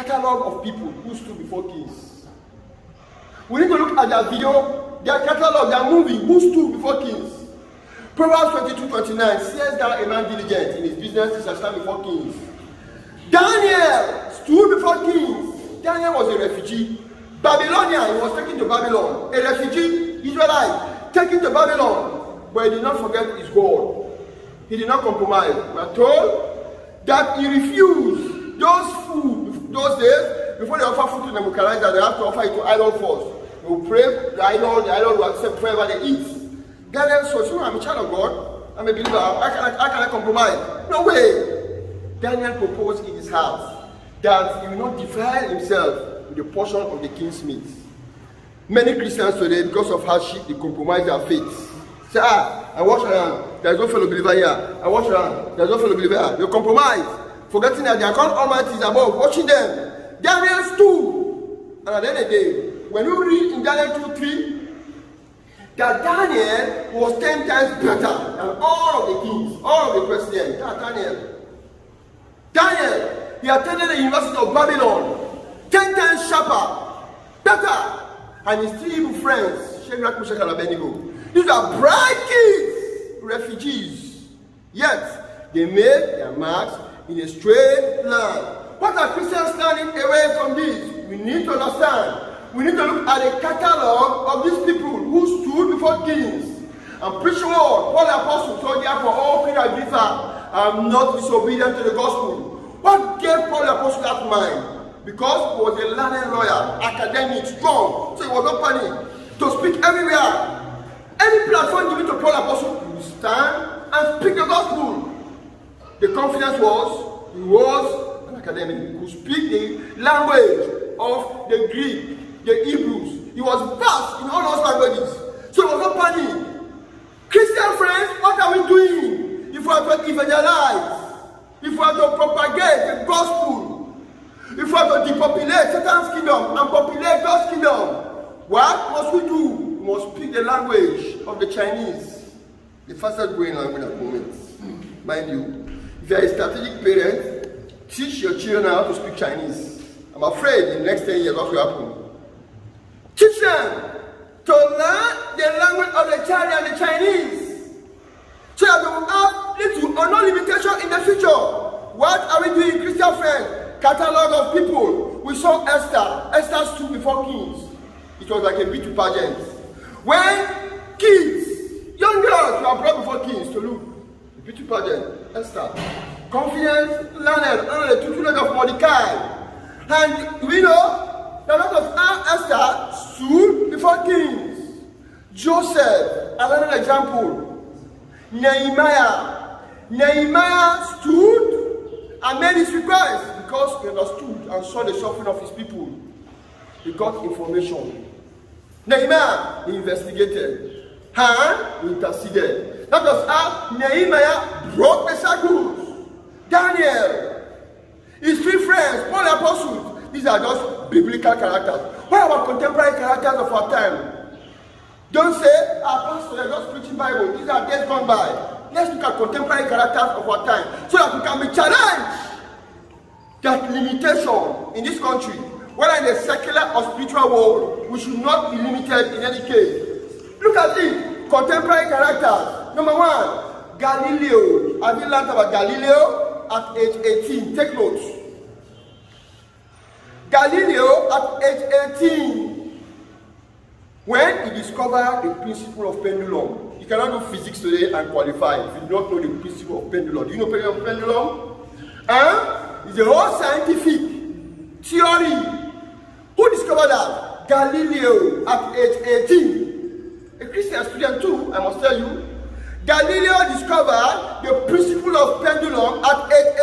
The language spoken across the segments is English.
catalog of people who stood before kings. We need to look at their video, their catalog, their movie, who stood before kings. Proverbs 22:29 says that a man diligent in his business he shall stand before kings. Daniel stood before kings. Daniel was a refugee. Babylonian, he was taken to Babylon. A refugee, Israelite, taken to Babylon. But he did not forget his God. He did not compromise. We are told that he refused those food, those days, before they offer food to Nebuchadnezzar, they have to offer it to idol first. They will pray the idol will accept whatever they eat. Daniel said, so I'm a child of God, I'm a believer, how can I compromise? No way. Daniel proposed in his heart that he will not defile himself with a portion of the king's meat. Many Christians today, because of hardship, they compromise their faith. Say, I watch around, there's no fellow believer here. I watch around, there's no fellow believer here. They compromise, forgetting that their God Almighty is above, watching them. Daniel stood, and at the end of the day, when you read in Daniel 2:3, that Daniel was 10 times better than all of the kings, all of the presidents. Daniel, he attended the University of Babylon, 10 times sharper, better, and his 3 evil friends, Shadrach, Meshach, and Abednego. These are bright kids, refugees. Yet, they made their marks in a strange land. What are Christians standing away from this? We need to understand. We need to look at the catalog of these people who stood before kings and preached the word. Paul the Apostle told therefore all Peter and Agrippa are not disobedient to the gospel. What gave Paul the Apostle that mind? Because he was a learned lawyer, academic, strong, so he was not panic to speak everywhere. Any platform given to Paul the Apostle, he would stand and speak the gospel. The confidence was, he was an academic. He could speak the language of the Greek, the Hebrews. He was vast in all those languages. So he was not panic. Christian friends, what are we doing? If we are to evangelize, if we are to propagate the gospel, if we are to depopulate Satan's kingdom and populate God's kingdom, what must we do? We must speak the language of the Chinese, the fastest growing language at the moment. Mind you, if you are a strategic parent, teach your children how to speak Chinese. I'm afraid in the next 10 years what will happen. Teach them to learn the language of the Chinese and the Chinese, so that they will have little or no limitation in the future. What are we doing, Christian friends? Catalog of people. We saw Esther. Esther stood before kings. It was like a beauty pageant. When kids, young girls, were brought before kings to look, the beauty pageant, Esther, confidence, learned, the two children of Mordecai. And we know that that was how Esther stood before kings. Joseph, another example. Nehemiah stood and made his request because he understood and saw the suffering of his people. He got information. Nehemiah investigated and interceded. That was how Nehemiah broke the shackles. Daniel, his 3 friends, Paul the Apostle, these are just biblical characters. What about contemporary characters of our time? Don't say, pastor, they're just preaching Bible. These are days gone by. Let's look at contemporary characters of our time so that we can be challenged. That limitation in this country, whether in the secular or spiritual world, we should not be limited in any case. Look at it. Contemporary characters. Number 1, Galileo. Have you learned about Galileo? At age 18. Take notes. Galileo at age 18. When he discovered the principle of pendulum. You cannot do physics today and qualify if you do not know the principle of pendulum. Do you know the pendulum? It's a whole scientific theory. Who discovered that? Galileo at age 18. A Christian student too, I must tell you. Galileo discovered the principle of pendulum at age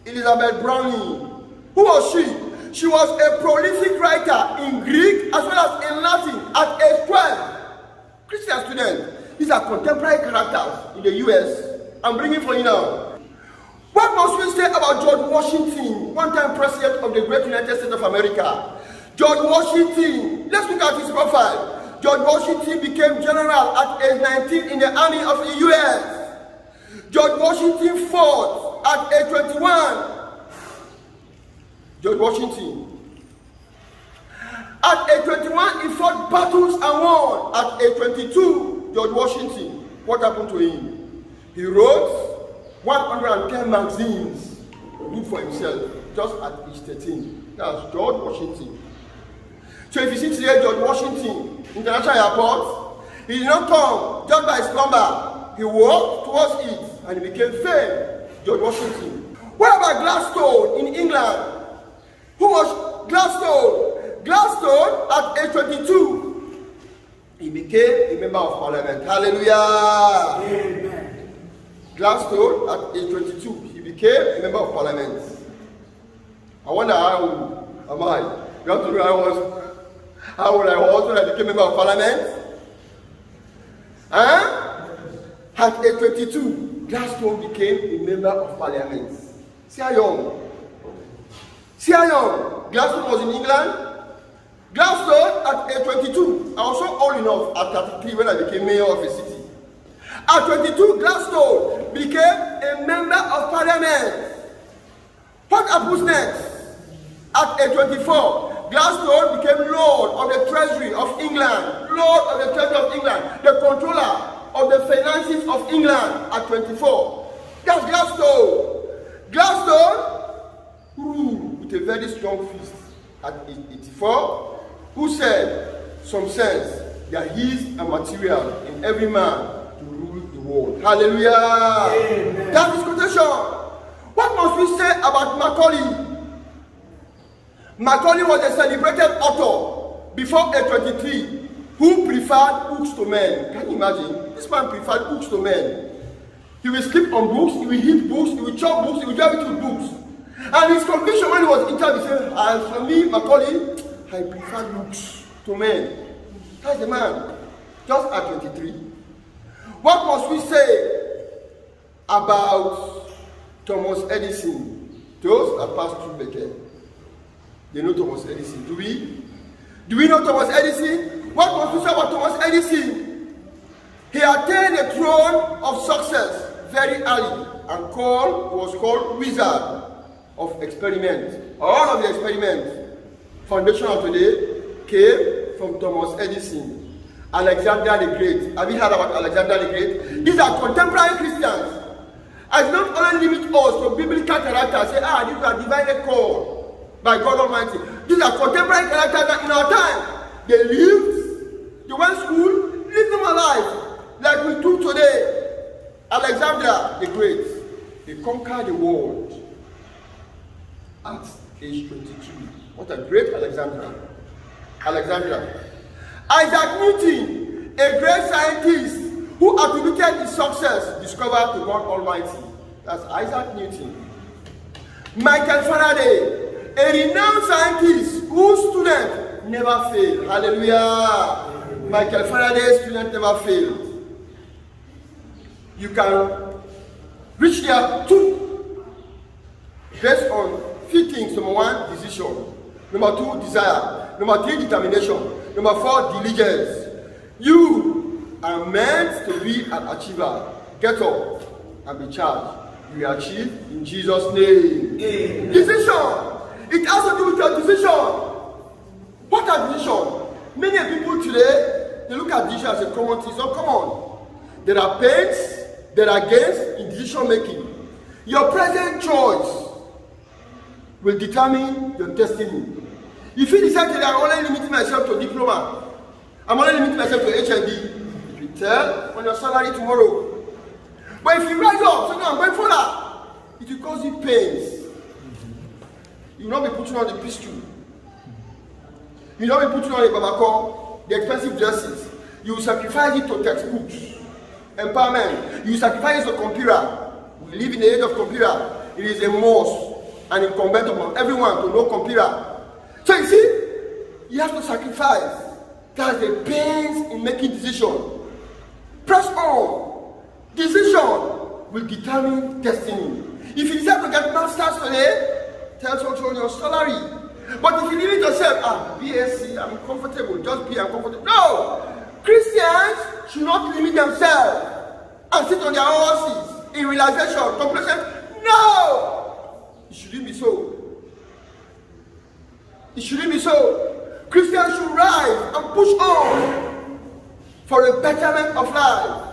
18. Elizabeth Browning. Who was she? She was a prolific writer in Greek as well as in Latin at age 12. Christian student. These are contemporary characters in the US. I'm bringing for you now. What must we say about George Washington, one-time president of the great United States of America? George Washington, let's look at his profile. George Washington became general at age 19 in the army of the US. George Washington fought at age 21. George Washington. At age 21, he fought battles and won. At age 22, George Washington, what happened to him? He wrote 110 magazines, good for himself, just at age 13. That's George Washington. So if you see today George Washington, International Airport, he did not come just by his number. He walked towards it and he became famous, George Washington. What about Gladstone in England? Who was Gladstone? Gladstone at age 22, he became a member of parliament. Hallelujah. Amen. Gladstone at age 22, he became a member of parliament. I wonder how am I? You have to know how old I was when I became a member of parliament. Huh? At age 22, Gladstone became a member of parliament. See how young. See how young. Gladstone was in England. Gladstone at age 22. I was so old enough at 33 when I became mayor of a city. At 22, Gladstone became a member of parliament. What happens next? At age 24, Gladstone became Lord of the Treasury of England. Lord of the Treasury of England. The controller of the finances of England at 24. That's Gladstone. Gladstone ruled with a very strong fist at age 84, who said, some sense, there is a material in every man to rule the world. Hallelujah. Amen. That is quotation. What must we say about Macaulay? Macaulay was a celebrated author before age 23 who preferred books to men. Can you imagine? This man preferred books to men. He will sleep on books, he will eat books, he will chop books, he will do everything with books. And his conviction when he was interviewed, he said, as for me, Macaulay, I prefer books to men. That's the man. Just at 23. What must we say about Thomas Edison? Those that passed through Becker, they know Thomas Edison. Do we? Do we know Thomas Edison? What must we say about Thomas Edison? He attained the throne of success very early and was called Wizard of Experiment. All of the experiments foundation of today came from Thomas Edison. Alexander the Great. Have you heard about Alexander the Great? These are contemporary Christians. I do not only limit us to biblical characters. Say, these are divinely called by God Almighty. These are contemporary characters that in our time, they lived, they went to school, lived them alive, like we do today. Alexander the Great, he conquered the world at age 22. What a great Alexander. Isaac Newton, a great scientist who attributed his success discovered to God Almighty. That's Isaac Newton. Michael Faraday, a renowned scientist whose student never failed. Hallelujah. Michael Faraday's student never failed. You can reach there too, based on few things. Number one, decision. Number two, desire. Number three, determination. Number four, diligence. You are meant to be an achiever. Get up and be charged. You will achieve in Jesus' name. Amen. Decision. It has to do with your decision. What are decisions? Many people today, they look at decision as a common thing. So come on. There are pains, there are gains in decision making. Your present choice will determine your destiny. If you decide that I'm only limiting myself to diploma, I'm only limiting myself to HND, it will tell on your salary tomorrow. But if you rise up, so now I'm going for that, it will cause you pains. You will not be putting on the pistol. You will not be putting on the babako, the expensive dresses. You will sacrifice it to textbooks, empowerment. You will sacrifice it to computer. We live in the age of computer. It is a must and incumbent upon everyone to know computer. So you see, you have to sacrifice. That's the pains in making decisions. Press on. Decision will determine destiny. If you decide to get masters today, tell someone your salary. But if you limit yourself, BSc, I'm comfortable, just be uncomfortable. No! Christians should not limit themselves and sit on their horses in realization, complacent. No! It shouldn't be so. It shouldn't be so. Christians should rise and push on for a betterment of life.